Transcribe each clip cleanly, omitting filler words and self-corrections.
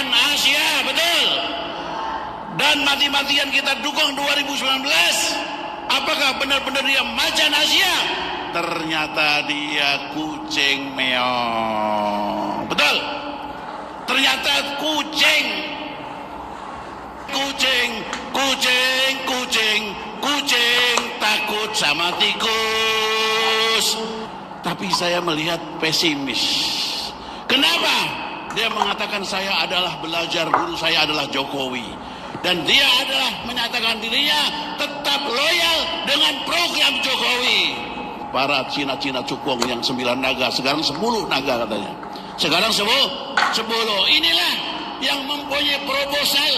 macan Asia, betul. Dan mati-matian kita dukung 2019. Apakah benar-benar dia macan Asia? Ternyata dia kucing meong. Betul. Ternyata kucing. Kucing takut sama tikus. Tapi saya melihat pesimis. Kenapa? Dia mengatakan saya adalah belajar, guru saya adalah Jokowi. Dan dia adalah menyatakan dirinya tetap loyal dengan program Jokowi. Para Cina-Cina cukong yang 9 naga, sekarang 10 naga katanya. Sekarang 10. Inilah yang mempunyai proposal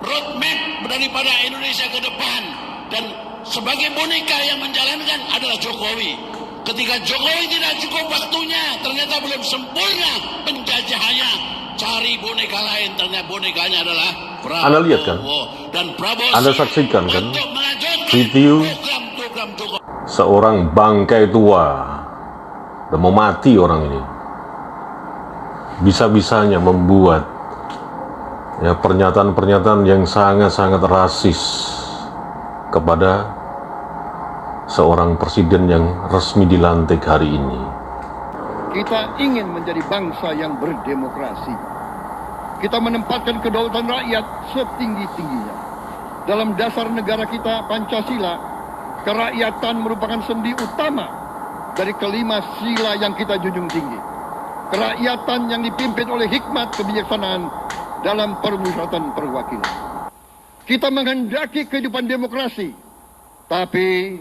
roadmap daripada Indonesia ke depan. Dan sebagai boneka yang menjalankan adalah Jokowi. Ketika Jokowi tidak cukup waktunya, ternyata belum sempurna penjajahannya, cari boneka lain, ternyata bonekanya adalah Prabowo. Anda lihat kan? Dan Prabowo Anda saksikan kan video program Jokowi. Seorang bangkai tua, udah mau mati orang ini, bisa-bisanya membuat ya pernyataan-pernyataan yang sangat-sangat rasis kepada seorang presiden yang resmi dilantik hari ini. Kita ingin menjadi bangsa yang berdemokrasi. Kita menempatkan kedaulatan rakyat setinggi-tingginya. Dalam dasar negara kita, Pancasila, kerakyatan merupakan sendi utama dari kelima sila yang kita junjung tinggi. Kerakyatan yang dipimpin oleh hikmat kebijaksanaan dalam permusyawaratan perwakilan. Kita menghendaki kehidupan demokrasi, tapi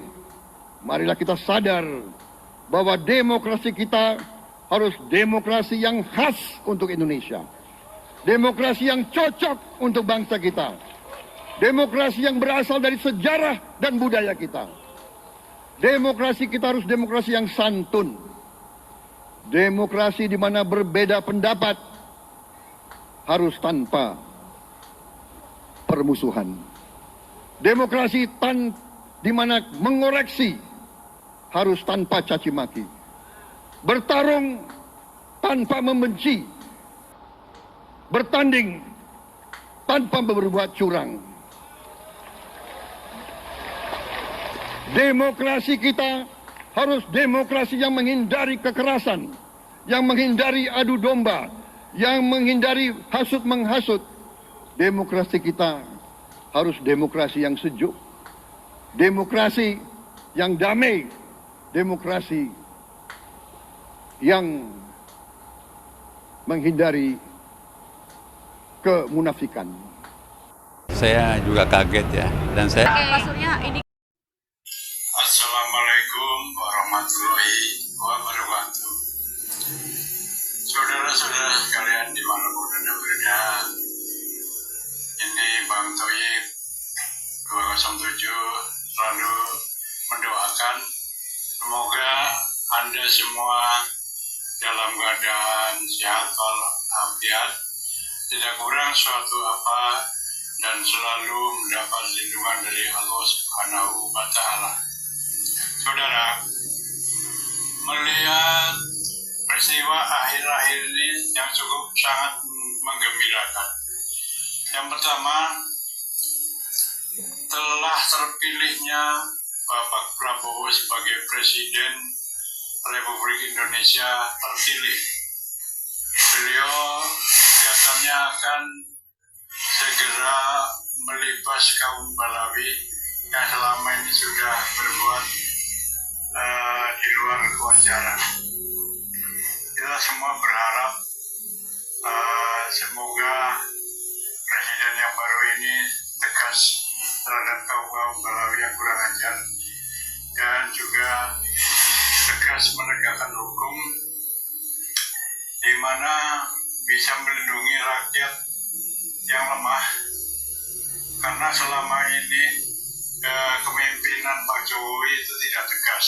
marilah kita sadar bahwa demokrasi kita harus demokrasi yang khas untuk Indonesia. Demokrasi yang cocok untuk bangsa kita. Demokrasi yang berasal dari sejarah dan budaya kita. Demokrasi kita harus demokrasi yang santun. Demokrasi di mana berbeda pendapat harus tanpa permusuhan. Demokrasi di mana mengoreksi harus tanpa caci maki. Bertarung tanpa membenci. Bertanding tanpa berbuat curang. Demokrasi kita harus demokrasi yang menghindari kekerasan, yang menghindari adu domba, yang menghindari hasut menghasut. Demokrasi kita harus demokrasi yang sejuk, demokrasi yang damai, demokrasi yang menghindari kemunafikan. Saya juga kaget ya, dan saya. Assalamualaikum warahmatullahi wabarakatuh. Saudara-saudara sekalian dimanapun Anda berada, ini Bang Toyib 207 selalu mendoakan semoga Anda semua dalam keadaan sehat walafiat, tidak kurang suatu apa, dan selalu mendapat lindungan dari Allah Subhanahu wa Ta'ala. Saudara, melihat peristiwa akhir-akhir ini yang cukup sangat menggembirakan. Yang pertama, telah terpilihnya Bapak Prabowo sebagai Presiden Republik Indonesia terpilih. Beliau kelihatannya akan segera melibas kaum Balawi yang selama ini sudah berbuat di luar kewajaran. Kita semua berharap semoga Presiden yang baru ini tegas terhadap kaum Balawi yang kurang ajar dan juga tegas menegakkan hukum di mana bisa melindungi rakyat yang lemah, karena selama ini kepemimpinan Pak Jokowi itu tidak tegas,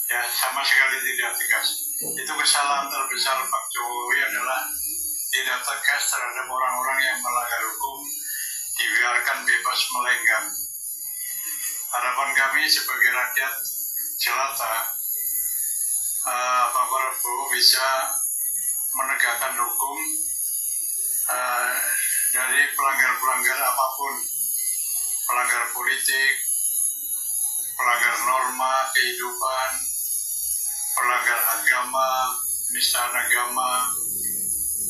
ya sama sekali tidak tegas. Itu kesalahan terbesar Pak Jokowi adalah tidak tegas terhadap orang-orang yang melanggar hukum, dibiarkan bebas melenggang. Harapan kami sebagai rakyat jelata, Pak Prabowo bisa menegakkan hukum dari pelanggar-pelanggar apapun, pelanggar politik, pelanggar norma kehidupan, pelanggar agama, penistaan agama,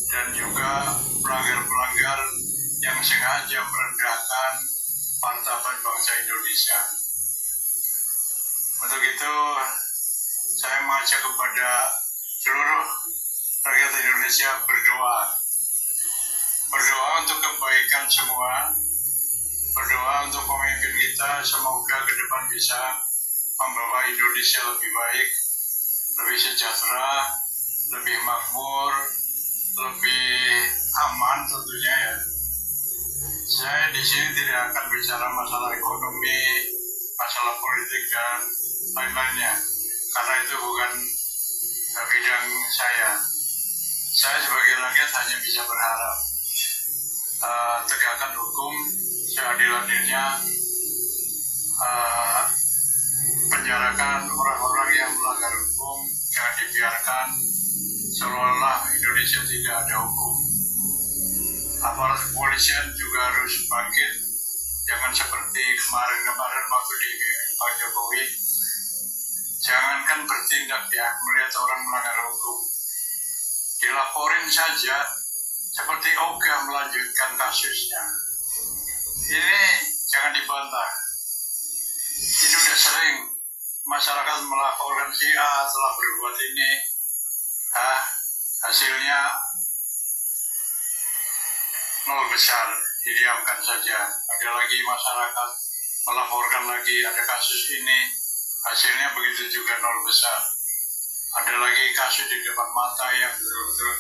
dan juga pelanggar-pelanggar yang sengaja merendahkan martabat bangsa Indonesia. Untuk itu, saya mengajak kepada seluruh rakyat Indonesia berdoa. Berdoa untuk kebaikan semua, berdoa untuk pemimpin kita, semoga ke depan bisa membawa Indonesia lebih baik, lebih sejahtera, lebih makmur, lebih aman tentunya ya. Saya di sini tidak akan bicara masalah ekonomi, masalah politik dan lain-lainnya, karena itu bukan bidang saya. Saya sebagai rakyat hanya bisa berharap tegakkan hukum seadil-adilnya, penjarakan orang-orang yang melanggar hukum, jangan dibiarkan seolah-olah Indonesia tidak ada hukum. Aparat kepolisian juga harus bangkit, jangan seperti kemarin-kemarin waktu di Pak Jokowi. Jangankan bertindak ya, melihat orang melanggar hukum, dilaporin saja seperti ogah melanjutkan kasusnya. Ini jangan dibantah. Ini udah sering masyarakat melaporkan si A telah berbuat ini, hasilnya nol besar, didiamkan saja. Ada lagi masyarakat melaporkan lagi ada kasus ini, hasilnya begitu juga nol besar. Ada lagi kasus di depan mata yang betul-betul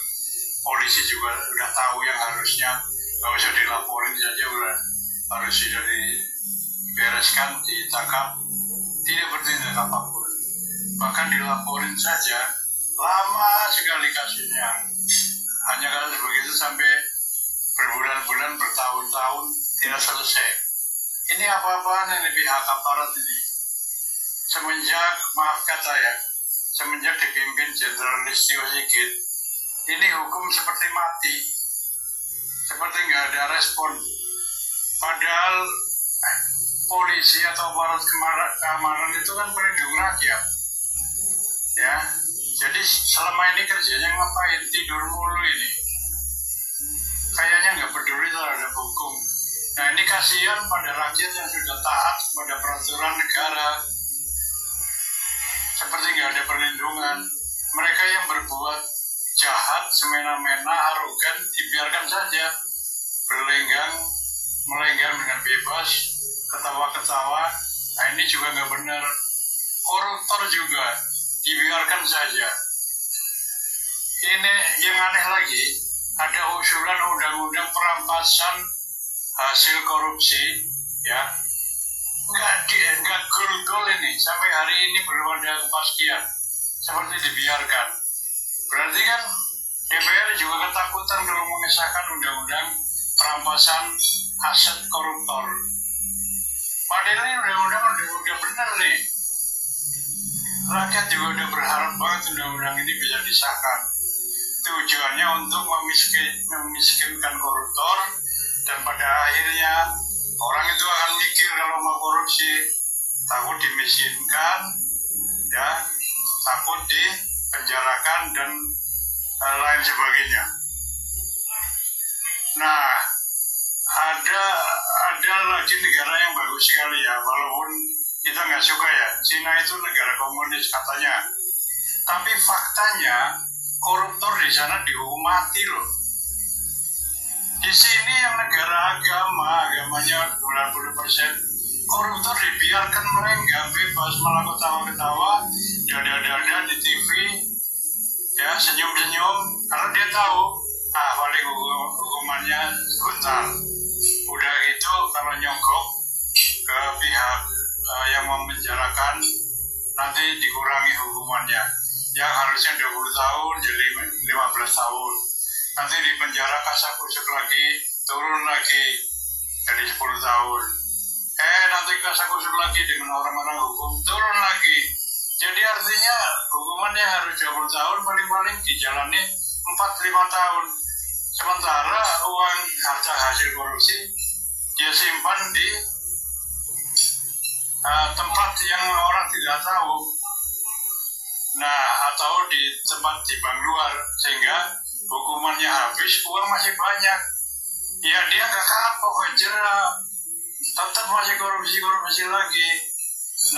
polisi juga udah tahu yang harusnya nggak usah dilaporin saja, udah harus sudah dibereskan, ditangkap, tidak bertindak apapun. Bahkan dilaporin saja lama sekali kasusnya, hanya kasus begitu sampai berbulan-bulan, bertahun-tahun tidak selesai. Ini apa-apaan ini pihak aparat ini. Semenjak, maaf kata ya, semenjak dipimpin Jenderal Listio Sigit, ini hukum seperti mati, seperti nggak ada respon. Padahal polisi atau aparat keamanan itu kan pelindung rakyat, ya. Jadi selama ini kerjanya ngapain? Tidur mulu ini. Kayaknya nggak peduli terhadap hukum. Nah ini kasihan pada rakyat yang sudah taat pada peraturan negara, seperti nggak ada perlindungan. Mereka yang berbuat jahat, semena-mena, arogan, dibiarkan saja melenggang dengan bebas, ketawa-ketawa. Nah ini juga nggak benar. Koruptor juga dibiarkan saja. Ini yang aneh lagi, ada usulan undang-undang perampasan hasil korupsi, ya, nggak gol ini sampai hari ini belum ada kepastian, seperti dibiarkan. Berarti kan DPR juga ketakutan kalau mengesahkan undang-undang perampasan aset koruptor. Padahal ini undang-undang udah benar nih. Rakyat juga udah berharap banget undang-undang ini bisa disahkan. Tujuannya untuk memiskinkan koruptor, dan pada akhirnya orang itu akan mikir kalau mau korupsi, takut dimiskinkan, ya, takut dipenjarakan dan lain sebagainya. Nah, ada lagi negara yang bagus sekali ya, walaupun kita nggak suka ya. Cina itu negara komunis katanya, tapi faktanya koruptor di sana dihukum mati loh. Di sini yang negara agamanya 90%, koruptor dibiarkan melenggang bebas, malah ketawa-ketawa, dada-dada di TV, ya, senyum-senyum, karena dia tahu, paling hukumannya sebentar. Udah gitu kalau nyogok ke pihak yang memenjarakan, nanti dikurangi hukumannya. Yang harusnya 20 tahun jadi 15 tahun. Nanti di penjara kasak-kusuk lagi, turun lagi jadi 10 tahun. Nanti kasak-kusuk lagi dengan orang-orang hukum, turun lagi. Jadi artinya hukumannya harus 20 tahun, paling-paling dijalani 4-5 tahun. Sementara uang harta hasil korupsi dia simpan di tempat yang orang tidak tahu. Nah, atau di tempat di bank luar, sehingga hukumannya habis, uang masih banyak. Ya dia nggak kapok, jerah, tetap masih korupsi lagi.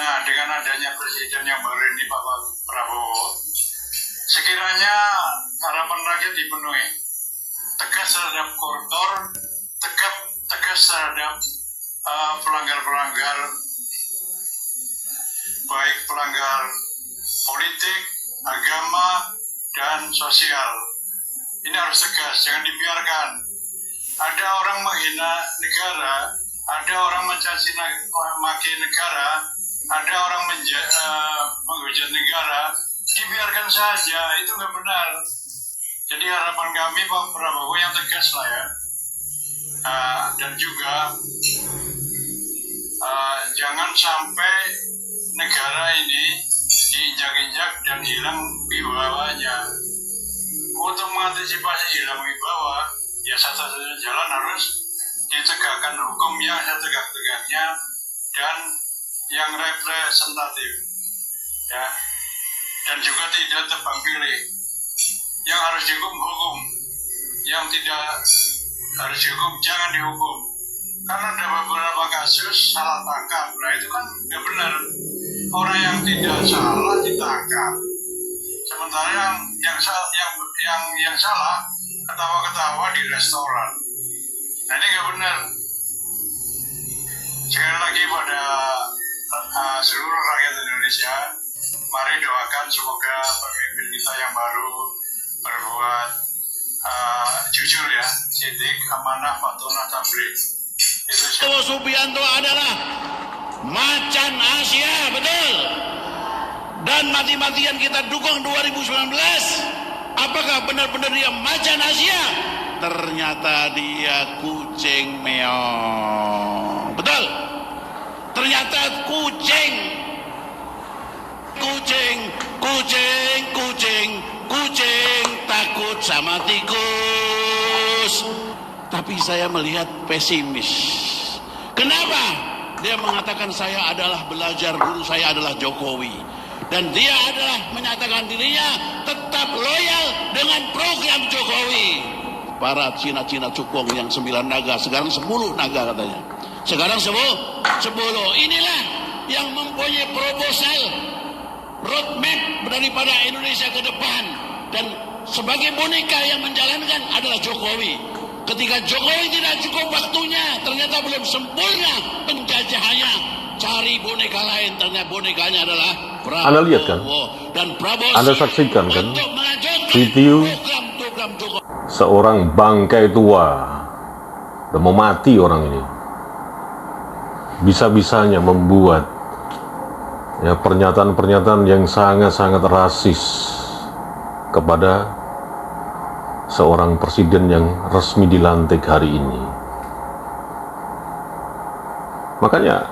Nah, dengan adanya presiden yang baru ini Pak Prabowo, sekiranya harapan rakyat dipenuhi, tegas terhadap koruptor, tegas terhadap pelanggar-pelanggar, baik pelanggar politik, agama, dan sosial. Ini harus tegas, jangan dibiarkan. Ada orang menghina negara, ada orang mencaci maki negara, ada orang menghujat negara, dibiarkan saja, itu nggak benar. Jadi harapan kami Pak Prabowo yang tegas lah ya. Dan juga jangan sampai negara ini diinjak-injak dan hilang wibawanya. Untuk mengantisipasi hilang wibawa, ya satu-satunya jalan harus ditegakkan hukum yang setegak-tegaknya dan yang representatif, ya, dan juga tidak tebang pilih. Yang harus dihukum hukum, yang tidak harus dihukum jangan dihukum. Karena ada beberapa kasus salah tangkap, nah itu kan nggak benar. Orang yang tidak salah ditangkap, sementara yang salah ketawa-ketawa di restoran. Nah ini nggak benar. Sekali lagi pada seluruh rakyat Indonesia, mari doakan semoga pemimpin kita yang baru berbuat jujur ya, sidik, amanah, patuh, tabligh. Prabowo Subianto adalah macan Asia, betul. Dan mati-matian kita dukung 2019. Apakah benar-benar dia macan Asia? Ternyata dia kucing meong. Betul. Ternyata kucing takut sama tikus. Tapi saya melihat pesimis. Kenapa? Dia mengatakan saya adalah belajar, guru saya adalah Jokowi. Dan dia adalah menyatakan dirinya tetap loyal dengan program Jokowi. Para Cina-Cina cukong yang 9 naga, sekarang 10 naga katanya. Sekarang 10. Inilah yang mempunyai proposal roadmap daripada Indonesia ke depan. Dan sebagai boneka yang menjalankan adalah Jokowi. Ketika Jokowi tidak cukup waktunya, ternyata belum sempurna penjajahannya, cari boneka lain, ternyata bonekanya adalah Prabowo. Anda lihat kan? Dan Prabowo Anda saksikan kan? untuk melanjutkan Video program Jokowi. seorang bangkai tua, udah mau mati orang ini, bisa-bisanya membuat ya pernyataan-pernyataan yang sangat-sangat rasis kepada seorang presiden yang resmi dilantik hari ini. Makanya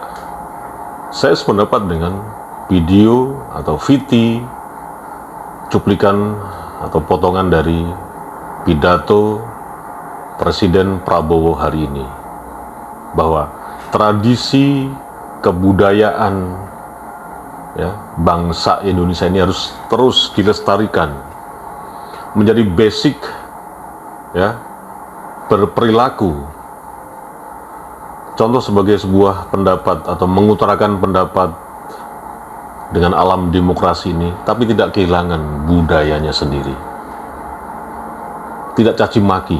saya sependapat dengan video atau VT, cuplikan atau potongan dari pidato Presiden Prabowo hari ini, bahwa tradisi kebudayaan ya, bangsa Indonesia ini harus terus dilestarikan, menjadi basic ya, berperilaku. Contoh sebagai sebuah pendapat atau mengutarakan pendapat dengan alam demokrasi ini, tapi tidak kehilangan budayanya sendiri, tidak caci maki,